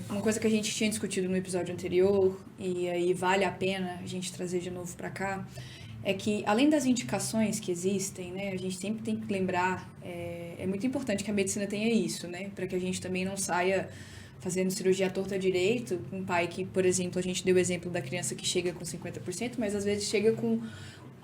uma coisa que a gente tinha discutido no episódio anterior, e aí vale a pena a gente trazer de novo para cá, é que além das indicações que existem, né? A gente sempre tem que lembrar, é muito importante que a medicina tenha isso, né? Para que a gente também não saia fazendo cirurgia à torta direito, um pai que, por exemplo, a gente deu o exemplo da criança que chega com 50%, mas às vezes chega com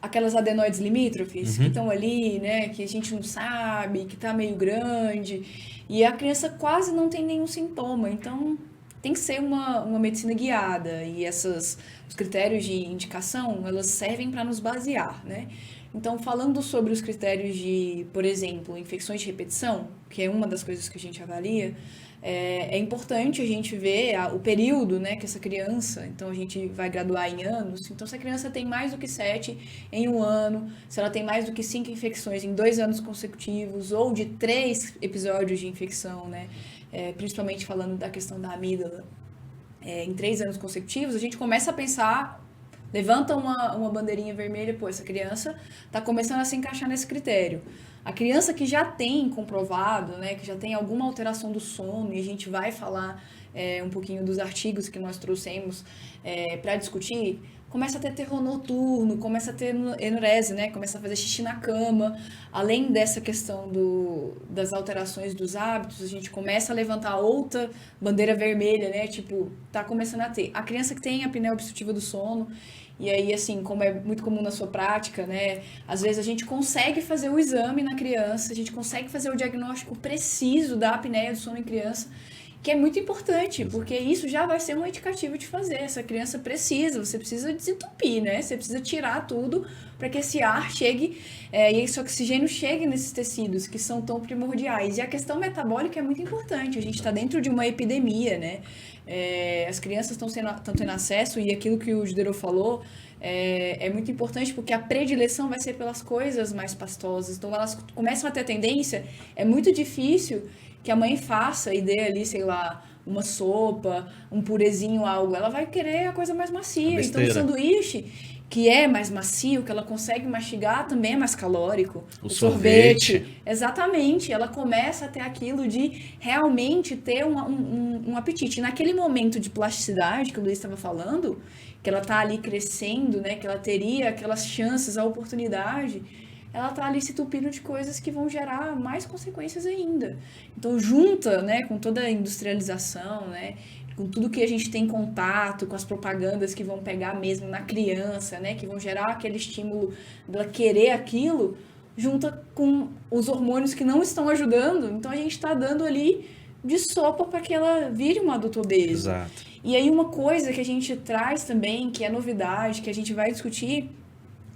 aquelas adenoides limítrofes que estão ali, né, que a gente não sabe, que tá meio grande, e a criança quase não tem nenhum sintoma. Então, tem que ser uma medicina guiada, e os critérios de indicação, elas servem para nos basear, né? Então, falando sobre os critérios de, por exemplo, infecções de repetição, que é uma das coisas que a gente avalia, é importante a gente ver o período, né, que essa criança, então a gente vai graduar em anos, então se a criança tem mais do que 7 em um ano, se ela tem mais do que 5 infecções em 2 anos consecutivos, ou de 3 episódios de infecção, né, principalmente falando da questão da amígdala, em 3 anos consecutivos, a gente começa a pensar, levanta uma bandeirinha vermelha, pô, essa criança está começando a se encaixar nesse critério. A criança que já tem comprovado, né, que já tem alguma alteração do sono, e a gente vai falar um pouquinho dos artigos que nós trouxemos para discutir, começa a ter terror noturno, começa a ter enurese, né, começa a fazer xixi na cama. Além dessa questão das alterações dos hábitos, a gente começa a levantar outra bandeira vermelha, né, tipo, tá começando a ter. A criança que tem apneia obstrutiva do sono, e aí, assim, como é muito comum na sua prática, né? Às vezes a gente consegue fazer o exame na criança, a gente consegue fazer o diagnóstico preciso da apneia do sono em criança, que é muito importante, porque isso já vai ser um indicativo de fazer. Essa criança você precisa desentupir, né? Você precisa tirar tudo para que esse ar chegue e esse oxigênio chegue nesses tecidos que são tão primordiais. E a questão metabólica é muito importante. A gente está dentro de uma epidemia, né? As crianças estão tendo acesso, e aquilo que o Judeu falou é muito importante, porque a predileção vai ser pelas coisas mais pastosas. Então, elas começam a ter tendência, é muito difícil que a mãe faça e dê ali, sei lá, uma sopa, um purezinho, algo. Ela vai querer a coisa mais macia. Então, o sanduíche, que é mais macio, que ela consegue mastigar, também é mais calórico. O sorvete. Exatamente. Ela começa a ter aquilo de realmente ter um apetite. E naquele momento de plasticidade que o Luiz estava falando, que ela está ali crescendo, né, que ela teria aquelas chances, a oportunidade, ela está ali se entupindo de coisas que vão gerar mais consequências ainda. Então, junta, né, com toda a industrialização, né, com tudo que a gente tem contato, com as propagandas que vão pegar mesmo na criança, né? Que vão gerar aquele estímulo dela querer aquilo, junta com os hormônios que não estão ajudando. Então, a gente está dando ali de sopa para que ela vire um adulto obeso. Exato. E aí, uma coisa que a gente traz também, que é novidade, que a gente vai discutir,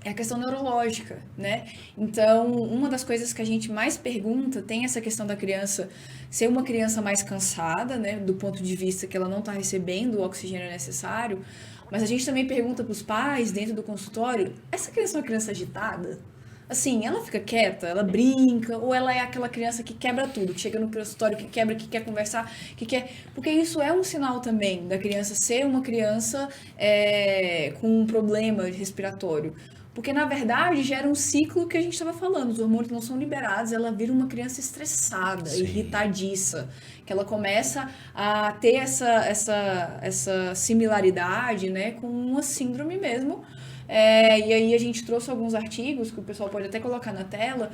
é a questão neurológica, né? Então, uma das coisas que a gente mais pergunta tem essa questão da criança ser uma criança mais cansada, né? Do ponto de vista que ela não está recebendo o oxigênio necessário. Mas a gente também pergunta para os pais, dentro do consultório, essa criança é uma criança agitada? Assim, ela fica quieta, ela brinca, ou ela é aquela criança que quebra tudo, que chega no consultório, que quebra, que quer conversar, que quer... Porque isso é um sinal também da criança ser uma criança com um problema respiratório. Porque, na verdade, gera um ciclo que a gente estava falando. Os hormônios não são liberados, ela vira uma criança estressada, Sim. irritadiça. Que ela começa a ter essa similaridade, né, com uma síndrome mesmo. E aí a gente trouxe alguns artigos, que o pessoal pode até colocar na tela,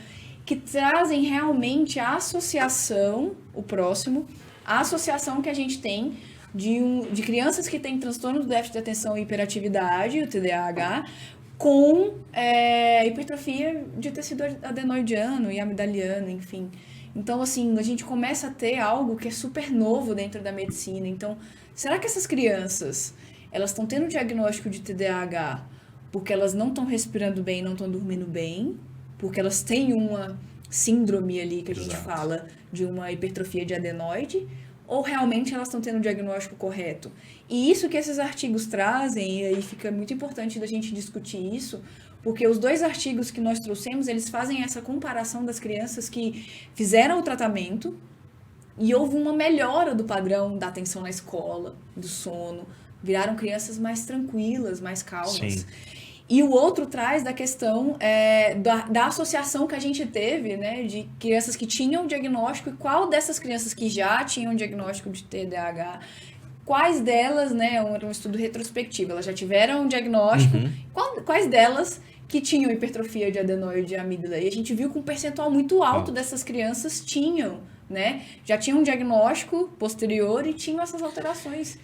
que trazem realmente a associação, a associação que a gente tem de crianças que têm transtorno do déficit de atenção e hiperatividade, o TDAH, com hipertrofia de tecido adenoidiano e amigdaliano, enfim. Então, assim, a gente começa a ter algo que é super novo dentro da medicina. Então, será que essas crianças, elas estão tendo diagnóstico de TDAH porque elas não estão respirando bem, não estão dormindo bem, porque elas têm uma síndrome ali que a gente fala de uma hipertrofia de adenoide, ou realmente elas estão tendo o diagnóstico correto? E isso que esses artigos trazem, e aí fica muito importante da gente discutir isso, porque os 2 artigos que nós trouxemos, eles fazem essa comparação das crianças que fizeram o tratamento e houve uma melhora do padrão da atenção na escola, do sono, viraram crianças mais tranquilas, mais calmas. Sim. E o outro traz da questão da associação que a gente teve, né, de crianças que tinham diagnóstico e qual dessas crianças que já tinham diagnóstico de TDAH, quais delas, né, um estudo retrospectivo, elas já tiveram um diagnóstico, quais delas que tinham hipertrofia de adenoide e amígdala. E a gente viu que um percentual muito alto dessas crianças tinham, né, já tinham um diagnóstico posterior e tinham essas alterações.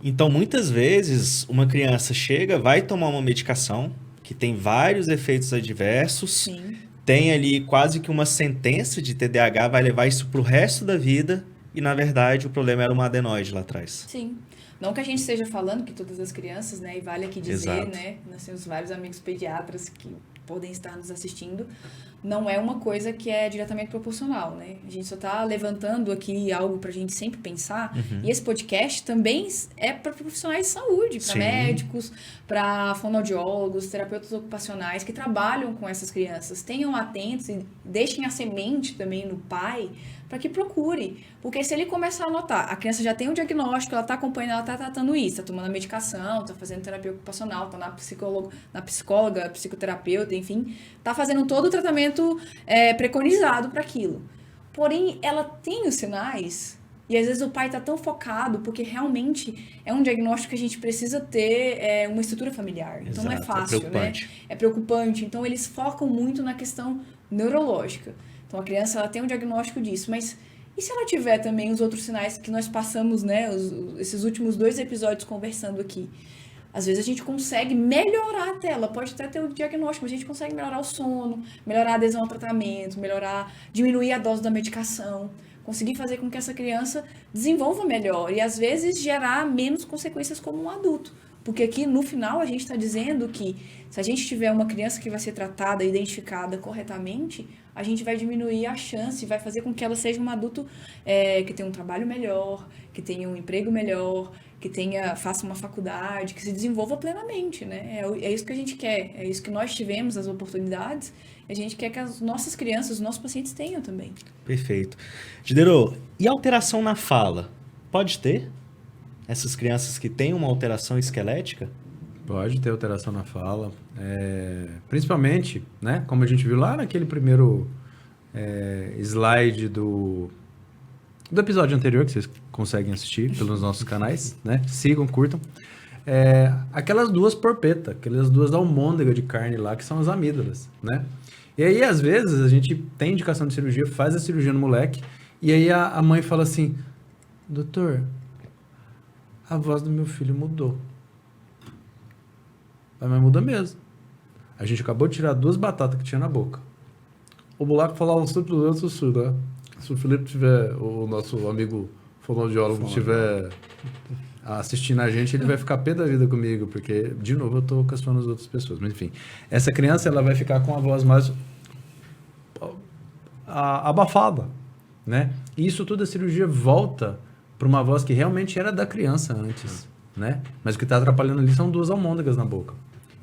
Então, muitas vezes, uma criança chega, vai tomar uma medicação que tem vários efeitos adversos, Sim. tem ali quase que uma sentença de TDAH, vai levar isso pro resto da vida e, na verdade, o problema era uma adenoide lá atrás. Sim. Não que a gente esteja falando que todas as crianças, né, e vale aqui dizer, Exato. né, nós temos vários amigos pediatras que podem estar nos assistindo, não é uma coisa que é diretamente proporcional, né? A gente só está levantando aqui algo para a gente sempre pensar, e esse podcast também é para profissionais de saúde, para Sim. médicos, para fonoaudiólogos, terapeutas ocupacionais que trabalham com essas crianças. Tenham atentos e deixem a semente também no pai para que procure. Porque se ele começar a notar, a criança já tem um diagnóstico, ela está acompanhando, ela está tratando isso, está tomando a medicação, está fazendo terapia ocupacional, está na psicóloga, psicoterapeuta, enfim, está fazendo todo o tratamento preconizado para aquilo. Porém, ela tem os sinais, e às vezes o pai está tão focado, porque realmente é um diagnóstico que a gente precisa ter uma estrutura familiar. Então não é Exato, fácil, preocupante. né? É preocupante. Então eles focam muito na questão neurológica. Então a criança ela tem um diagnóstico disso, mas e se ela tiver também os outros sinais que nós passamos, né, esses últimos 2 episódios conversando aqui? Às vezes a gente consegue melhorar até, ela pode até ter o diagnóstico, mas a gente consegue melhorar o sono, melhorar a adesão ao tratamento, diminuir a dose da medicação, conseguir fazer com que essa criança desenvolva melhor e às vezes gerar menos consequências como um adulto. Porque aqui no final a gente está dizendo que se a gente tiver uma criança que vai ser tratada, identificada corretamente, a gente vai diminuir a chance, vai fazer com que ela seja um adulto que tenha um trabalho melhor, que tenha um emprego melhor, que faça uma faculdade, que se desenvolva plenamente, né? É isso que a gente quer, é isso que nós tivemos, as oportunidades, e a gente quer que as nossas crianças, os nossos pacientes tenham também. Perfeito. Diderot, e alteração na fala? Pode ter? Essas crianças que têm uma alteração esquelética? Pode ter alteração na fala. Principalmente, né, como a gente viu lá naquele primeiro slide do episódio anterior, que vocês conseguem assistir pelos nossos canais, né? Sigam, curtam. Aquelas 2 porpetas, aquelas 2 almôndegas de carne lá, que são as amígdalas, né? E aí, às vezes, a gente tem indicação de cirurgia, faz a cirurgia no moleque, e aí a mãe fala assim, doutor, A voz do meu filho mudou. Mas muda mesmo. A gente acabou de tirar 2 batatas que tinha na boca. O Bulaco falava sempre do outro sul, né? Se o Felipe tiver, o nosso amigo fonoaudiólogo estiver assistindo a gente, ele vai ficar pé da vida comigo, porque, de novo, eu estou questionando as outras pessoas. Mas, enfim, essa criança ela vai ficar com a voz mais abafada, né? E isso tudo, a cirurgia volta para uma voz que realmente era da criança antes, né? Mas o que está atrapalhando ali são 2 almôndegas na boca.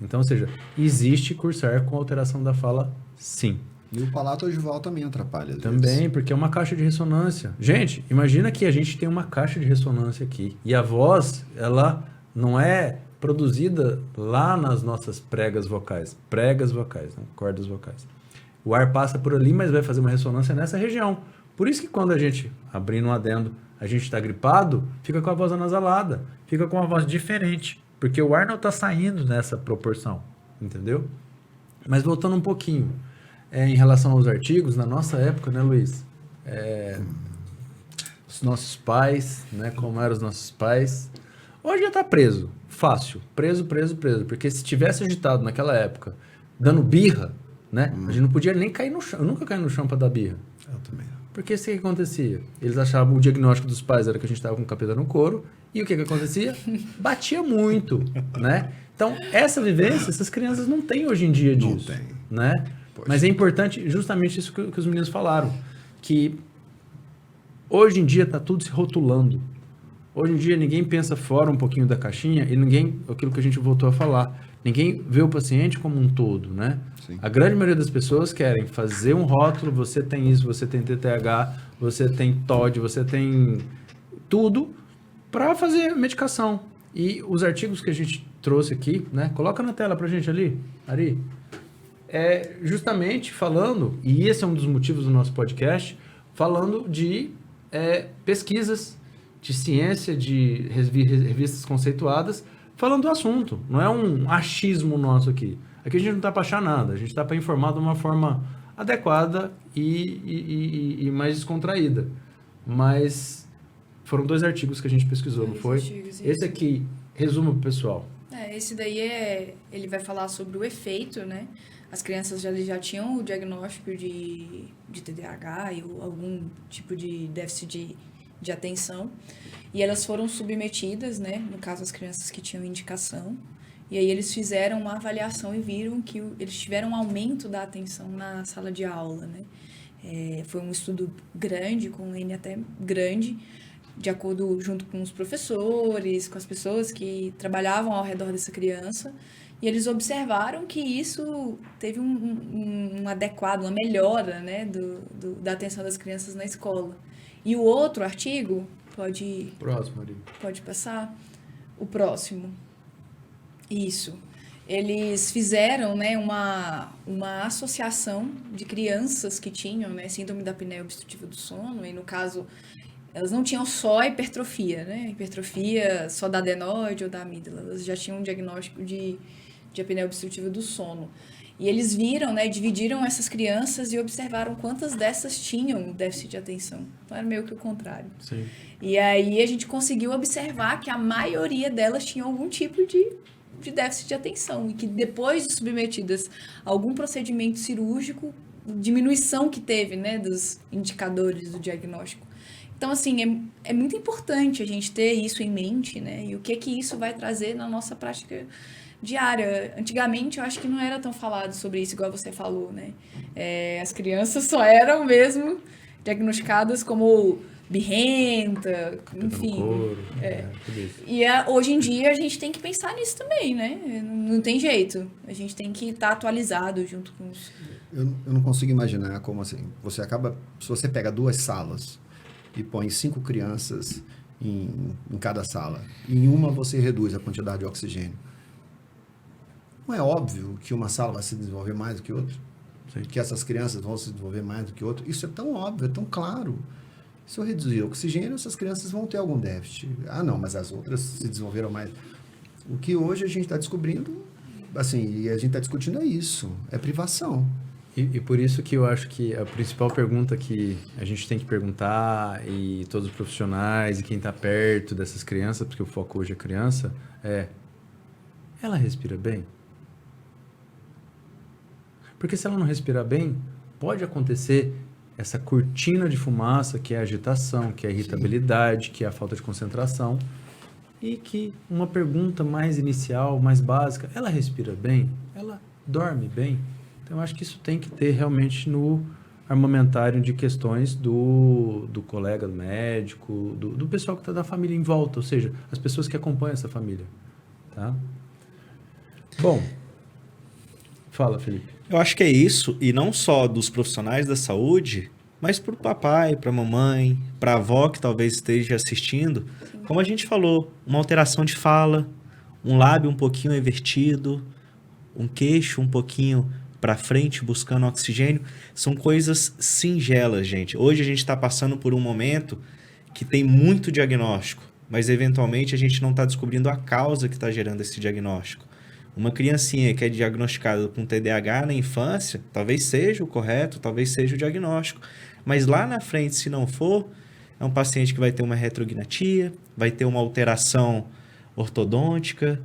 Então, ou seja, existe cursar com alteração da fala, sim. E o palato ogival também atrapalha. Às Também, vezes. porque é uma caixa de ressonância. Gente, imagina que a gente tem uma caixa de ressonância aqui. E a voz, ela não é produzida lá nas nossas pregas vocais. Pregas vocais, né? Cordas vocais. O ar passa por ali, mas vai fazer uma ressonância nessa região. Por isso que quando a gente, abrindo um adendo, a gente está gripado, fica com a voz anasalada. Fica com uma voz diferente. Porque o ar não está saindo nessa proporção. Entendeu? Mas voltando um pouquinho. Em relação aos artigos, na nossa época, né, Luiz? Os nossos pais, né? Como eram os nossos pais. Hoje já tá preso. Fácil. Preso. Porque se tivesse agitado naquela época, dando birra, né? A gente não podia nem cair no chão. Eu nunca caí no chão para dar birra. Eu também. Porque o que acontecia? Eles achavam, o diagnóstico dos pais era que a gente estava com o capeta no couro. E o que acontecia? Batia muito, né? Então, essa vivência, essas crianças não têm hoje em dia disso. Não tem. Né? Poxa. Mas é importante justamente isso que os meninos falaram, que hoje em dia está tudo se rotulando. Hoje em dia ninguém pensa fora um pouquinho da caixinha e ninguém, aquilo que a gente voltou a falar, ninguém vê o paciente como um todo, né? Sim. A grande maioria das pessoas querem fazer um rótulo, você tem isso, você tem TTH, você tem TOD, você tem tudo para fazer medicação. E os artigos que a gente trouxe aqui, né? Coloca na tela pra gente ali, Ari. Justamente falando, e esse é um dos motivos do nosso podcast, falando de pesquisas, de ciência, de revistas conceituadas, falando do assunto. Não é um achismo nosso aqui. Aqui a gente não está para achar nada, a gente está para informar de uma forma adequada e mais descontraída. Mas foram 2 artigos que a gente pesquisou, não foi? Esse aqui, resumo para o pessoal. Esse daí ele vai falar sobre o efeito, né? As crianças já tinham o diagnóstico de TDAH ou algum tipo de déficit de atenção. E elas foram submetidas, né? No caso, as crianças que tinham indicação. E aí eles fizeram uma avaliação e viram que eles tiveram um aumento da atenção na sala de aula, né? Foi um estudo grande, com um N até grande, de acordo junto com os professores, com as pessoas que trabalhavam ao redor dessa criança. E eles observaram que isso teve um adequado, uma melhora, né, da atenção das crianças na escola. E o outro artigo, Próximo, Ari. pode passar? O próximo. Isso. Eles fizeram, né, uma associação de crianças que tinham, né, síndrome da apneia obstrutiva do sono, e no caso, elas não tinham só hipertrofia, né, hipertrofia só da adenoide ou da amígdala, elas já tinham um diagnóstico de apneia obstrutiva do sono. E eles viram, né, dividiram essas crianças e observaram quantas dessas tinham déficit de atenção. Então era meio que o contrário. Sim. E aí a gente conseguiu observar que a maioria delas tinham algum tipo de déficit de atenção e que depois de submetidas a algum procedimento cirúrgico, diminuição que teve, né, dos indicadores do diagnóstico. Então, assim, é muito importante a gente ter isso em mente, né, e o que isso vai trazer na nossa prática diária. Antigamente, eu acho que não era tão falado sobre isso, igual você falou, né, as crianças só eram mesmo diagnosticadas como birrenta, enfim. Couro, tudo isso. E hoje em dia a gente tem que pensar nisso também, né? Não tem jeito. A gente tem que estar atualizado junto com os... Eu não consigo imaginar como assim. Se você pega 2 salas e põe 5 crianças em cada sala, em uma você reduz a quantidade de oxigênio. Não é óbvio que uma sala vai se desenvolver mais do que outra? Sim. Que essas crianças vão se desenvolver mais do que outra? Isso é tão óbvio, é tão claro. Se eu reduzir o oxigênio, essas crianças vão ter algum déficit. Ah, não, mas as outras se desenvolveram mais. O que hoje a gente está descobrindo, assim, e a gente está discutindo é isso, é privação. E por isso que eu acho que a principal pergunta que a gente tem que perguntar, e todos os profissionais e quem está perto dessas crianças, porque o foco hoje é criança, ela respira bem? Porque se ela não respirar bem, pode acontecer essa cortina de fumaça, que é a agitação, que é a irritabilidade, que é a falta de concentração, e que uma pergunta mais inicial, mais básica, ela respira bem? Ela dorme bem? Então, eu acho que isso tem que ter realmente no armamentário de questões do colega, do médico, do pessoal que está da família em volta, ou seja, as pessoas que acompanham essa família, tá? Bom, fala, Felipe. Eu acho que é isso, e não só dos profissionais da saúde, mas para o papai, para a mamãe, para a avó que talvez esteja assistindo. Como a gente falou, uma alteração de fala, um lábio um pouquinho invertido, um queixo um pouquinho para frente buscando oxigênio, são coisas singelas, gente. Hoje a gente está passando por um momento que tem muito diagnóstico, mas eventualmente a gente não está descobrindo a causa que está gerando esse diagnóstico. Uma criancinha que é diagnosticada com TDAH na infância, talvez seja o correto, talvez seja o diagnóstico, mas lá na frente, se não for, é um paciente que vai ter uma retrognatia, vai ter uma alteração ortodôntica,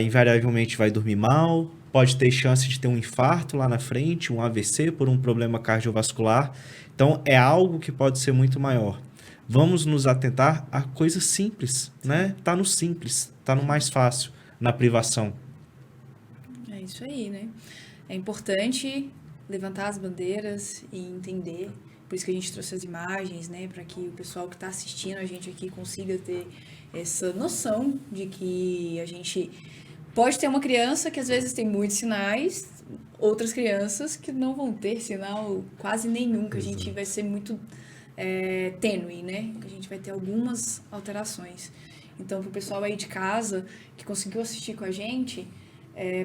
invariavelmente vai dormir mal, pode ter chance de ter um infarto lá na frente, um AVC por um problema cardiovascular. Então, é algo que pode ser muito maior. Vamos nos atentar a coisas simples, né? Tá no simples, tá no mais fácil, na privação. É isso aí, né? É importante levantar as bandeiras e entender, por isso que a gente trouxe as imagens, né? Para que o pessoal que está assistindo a gente aqui consiga ter essa noção de que a gente pode ter uma criança que às vezes tem muitos sinais, outras crianças que não vão ter sinal quase nenhum, que a gente vai ser muito tênue, né? Que a gente vai ter algumas alterações. Então, para o pessoal aí de casa que conseguiu assistir com a gente,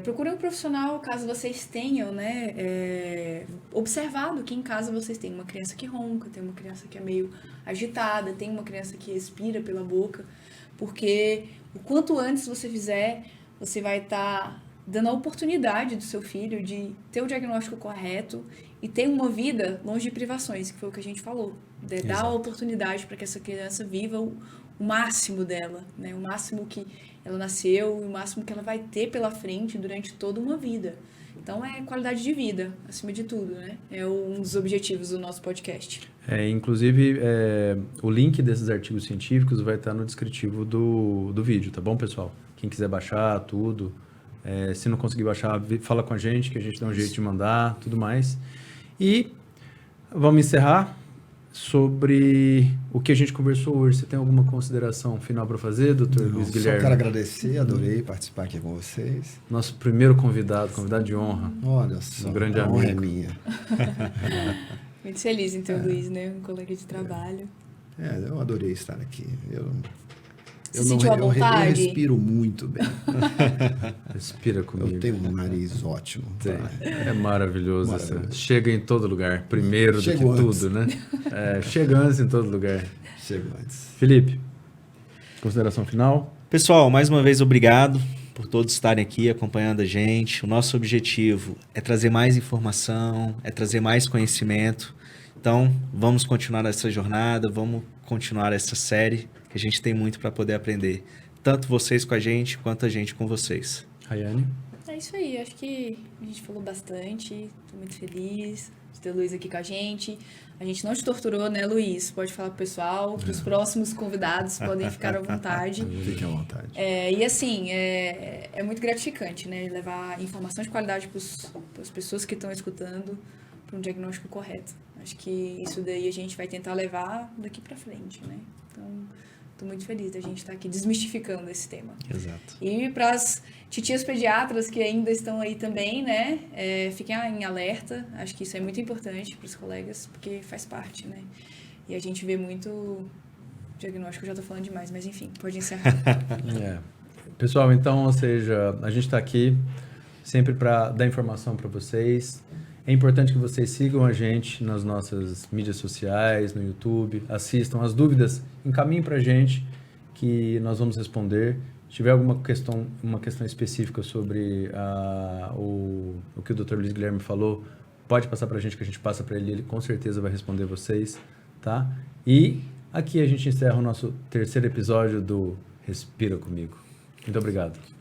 procure um profissional caso vocês tenham, né, observado que em casa vocês têm uma criança que ronca, tem uma criança que é meio agitada, tem uma criança que respira pela boca, porque o quanto antes você fizer, você vai estar dando a oportunidade do seu filho de ter o diagnóstico correto e ter uma vida longe de privações, que foi o que a gente falou, dar a oportunidade para que essa criança viva o máximo dela, né? O máximo que ela nasceu e o máximo que ela vai ter pela frente durante toda uma vida. Então, é qualidade de vida, acima de tudo, né? É um dos objetivos do nosso podcast. Inclusive, o link desses artigos científicos vai estar no descritivo do vídeo, tá bom, pessoal? Quem quiser baixar tudo, se não conseguir baixar, fala com a gente, que a gente dá um jeito de mandar, tudo mais. E vamos encerrar sobre o que a gente conversou hoje. Você tem alguma consideração final para fazer, doutor Luiz Guilherme? Só quero agradecer, adorei participar aqui com vocês. Nosso primeiro convidado de honra. Olha só, um grande a honra é amigo. minha. Muito feliz em ter o Luiz, né? Um colega de trabalho. Eu adorei estar aqui. Você sentiu à vontade? Eu respiro muito bem. Respira comigo. Eu tenho um nariz ótimo. É maravilhoso. Chega em todo lugar. Primeiro do que tudo, né? Chega antes em todo lugar. Chego antes. Felipe, consideração final? Pessoal, mais uma vez, obrigado por todos estarem aqui acompanhando a gente. O nosso objetivo é trazer mais informação, é trazer mais conhecimento. Então, vamos continuar essa jornada, vamos continuar essa série, que a gente tem muito para poder aprender. Tanto vocês com a gente, quanto a gente com vocês. Rayane? É isso aí, acho que a gente falou bastante, estou muito feliz de ter o Luiz aqui com a gente. A gente não te torturou, né, Luiz? Pode falar pro pessoal, para os próximos convidados podem ficar à vontade. Fiquem à vontade. E assim, é muito gratificante, né, levar informação de qualidade para as pessoas que estão escutando para um diagnóstico correto. Acho que isso daí a gente vai tentar levar daqui para frente, né? Então, estou muito feliz da gente estar aqui desmistificando esse tema. Exato. E para as titias pediatras que ainda estão aí também, né? Fiquem em alerta. Acho que isso é muito importante para os colegas, porque faz parte, né? E a gente vê muito diagnóstico, eu já estou falando demais, mas enfim, pode encerrar. Pessoal, então, ou seja, a gente está aqui sempre para dar informação para vocês. É importante que vocês sigam a gente nas nossas mídias sociais, no YouTube, assistam. As dúvidas, encaminhem para a gente, que nós vamos responder. Se tiver alguma questão, uma questão específica sobre o que o Dr. Luiz Guilherme falou, pode passar pra gente, que a gente passa pra ele, ele com certeza vai responder vocês, tá? E aqui a gente encerra o nosso terceiro episódio do Respira Comigo. Muito obrigado.